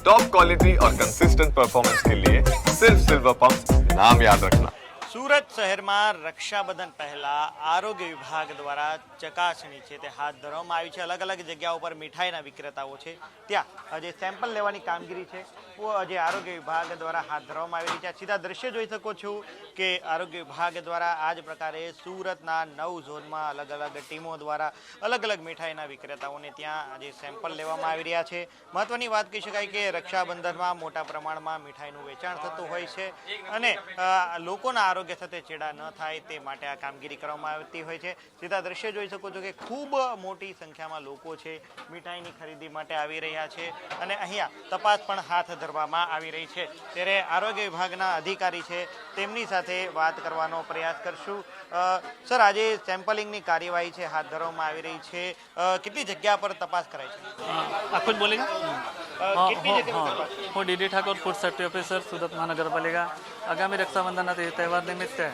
Top quality और consistent performance के लिए सिर्फ सिल्वर पंप नाम याद रखना। સુરત શહેરમાં રક્ષાબંધન પહેલા આરોગ્ય વિભાગ દ્વારા ચકાસણી છે તે હાથ ધરવામાં આવી છે। અલગ અલગ જગ્યાઓ પર મીઠાઈના વિક્રેતાઓ છે ત્યાં જે સેમ્પલ લેવાની કામગીરી છે જે આરોગ્ય વિભાગ દ્વારા હાથ ધરવામાં આવી રહી છે। સીધા દ્રશ્ય જોઈ શકો છો કે આરોગ્ય વિભાગ દ્વારા આ જ પ્રકારે સુરતના 9 ઝોનમાં અલગ અલગ ટીમો દ્વારા અલગ અલગ મીઠાઈના વિક્રેતાઓને ત્યાં જે સેમ્પલ લેવામાં આવી રહ્યા છે। મહત્વની વાત કહી શકાય કે રક્ષાબંધનમાં મોટા પ્રમાણમાં મીઠાઈનું વેચાણ થતું હોય છે અને લોકોના આરોગ્ય સાથે ચેડા ન થાય તે માટે આ કામગીરી કરવામાં આવતી હોય છે। સીધા દ્રશ્ય જોઈ શકો છો કે ખૂબ મોટી સંખ્યામાં લોકો છે મીઠાઈની ખરીદી માટે આવી રહ્યા છે અને અહીંયા તપાસ પણ હાથ ધરવામાં આવી રહી છે। ત્યારે આરોગ્ય વિભાગના અધિકારી છે તેમની સાથે વાત કરવાનો પ્રયાસ કરશું। સર, આજે સેમ્પલિંગની કાર્યવાહી છે હાથ ધરવામાં આવી રહી છે, કેટલી જગ્યા પર તપાસ કરાઈ છે? આખું જ બોલેગા? કેટલી જગ્યા પર? હું DD Thakor, food safety officer, Surat મહાનગરપાલિકા। આગામી રક્ષાબંધનના તહેવાર નિમિત્તે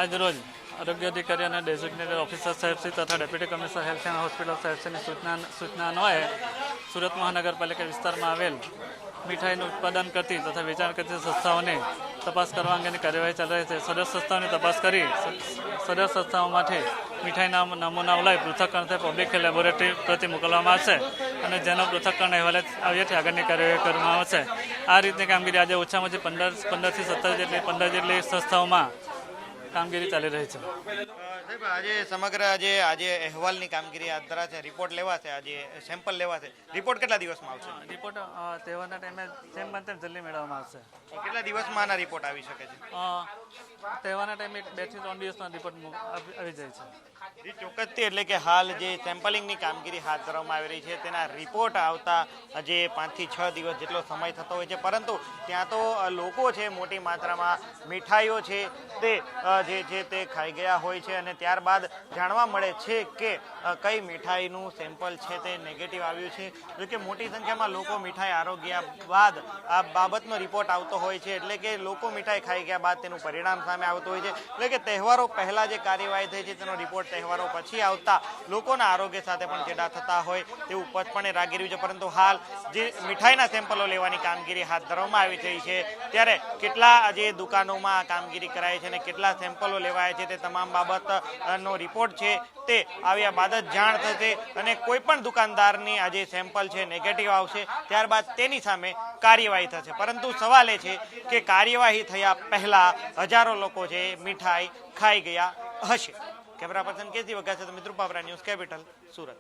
આજ રોજ આરોગ્ય અધિકારી અને ડેઝિગ્નેટેડ ઓફિસર સાહેબશ્રી તથા deputy commissioner health and hospital સાહેબશ્રીની સૂચના અન્વયે સુરત મહાનગરપાલિકા વિસ્તારમાં આવેલ મીઠાઈનું ઉત્પાદન કરતી તથા વેચાણ કરતી સંસ્થાઓને તપાસ કરવા અંગેની કાર્યવાહી ચાલી રહી છે। સદર સંસ્થાઓની તપાસ કરી સદર સંસ્થાઓમાંથી મીઠાઈના નમૂનાઓ લઈ પૃથ્થકરણ થઈ પબ્લિક લેબોરેટરી પ્રતિ મોકલવામાં આવશે અને જેનો પૃથ્થકરણ અહેવાલ આવ્યાથી આગળની કાર્યવાહી કરવામાં આવશે। આ રીતની કામગીરી આજે ઓછામાં ઓછી 15 થી 17 જેટલી સંસ્થાઓમાં કામગીરી ચાલી રહી છે। સાહેબ, આજે સમગ્ર આજે અહેવાલની કામગીરી હાથ ધરાશે, રિપોર્ટ લેવાશે, આજે સેમ્પલ લેવાશે, રિપોર્ટ કેટલા દિવસમાં આવશે? રિપોર્ટ તહેવારના ટાઈમે જેમ બને તેમ જલ્દી મેળવવામાં આવશે। કેટલા દિવસમાં આના રિપોર્ટ આવી શકે છે? તહેવારના ટાઈમે 2 થી 3 દિવસમાં રિપોર્ટ આવી જાય છે। ચોક્કસથી, એટલે કે હાલ જે સેમ્પલિંગની કામગીરી હાથ ધરવામાં આવી રહી છે તેના રિપોર્ટ આવતા જે 5 થી 6 દિવસ જેટલો સમય થતો હોય છે, પરંતુ ત્યાં તો લોકો છે મોટી માત્રામાં મીઠાઈઓ છે તે ખાઈ ગયા હોય છે અને ત્યારબાદ જાણવા મળે છે કે કઈ મીઠાઈનું સેમ્પલ છે તે નેગેટિવ આવ્યું છે। એટલે કે મોટી સંખ્યામાં લોકો મીઠાઈ આરોગ્ય બાદ આ બાબતનો રિપોર્ટ આવતો હોય છે, એટલે કે લોકો મીઠાઈ ખાઈ ગયા બાદ તેનું પરિણામ સામે આવતું હોય છે। એટલે કે તહેવારો પહેલાં જે કાર્યવાહી થઈ છે તેનો રિપોર્ટ તહેવારો પછી આવતા લોકોના આરોગ્ય સાથે પણ ચેડા થતા હોય તેવું પચપણે લાગી રહ્યું છે। પરંતુ હાલ જે મીઠાઈના સેમ્પલો લેવાની કામગીરી હાથ ધરવામાં આવી રહી છે ત્યારે કેટલા જે દુકાનોમાં આ કામગીરી કરાય છે અને કેટલા સેમ્પલો લેવાય છે તે તમામ બાબતનો રિપોર્ટ છે તે આવ્યા બાદ જ જાણ થશે અને કોઈ પણ દુકાનદારની આ જે સેમ્પલ છે નેગેટિવ આવશે ત્યારબાદ તેની સામે કાર્યવાહી થશે। પરંતુ સવાલ એ છે કે કાર્યવાહી થયા પહેલા હજારો લોકો છે મીઠાઈ ખાઈ ગયા હશે। કેમેરા પર્સન કેસી વગા સાથે મિત્ર પાવરા, ન્યૂઝ કેપિટલ, સુરત।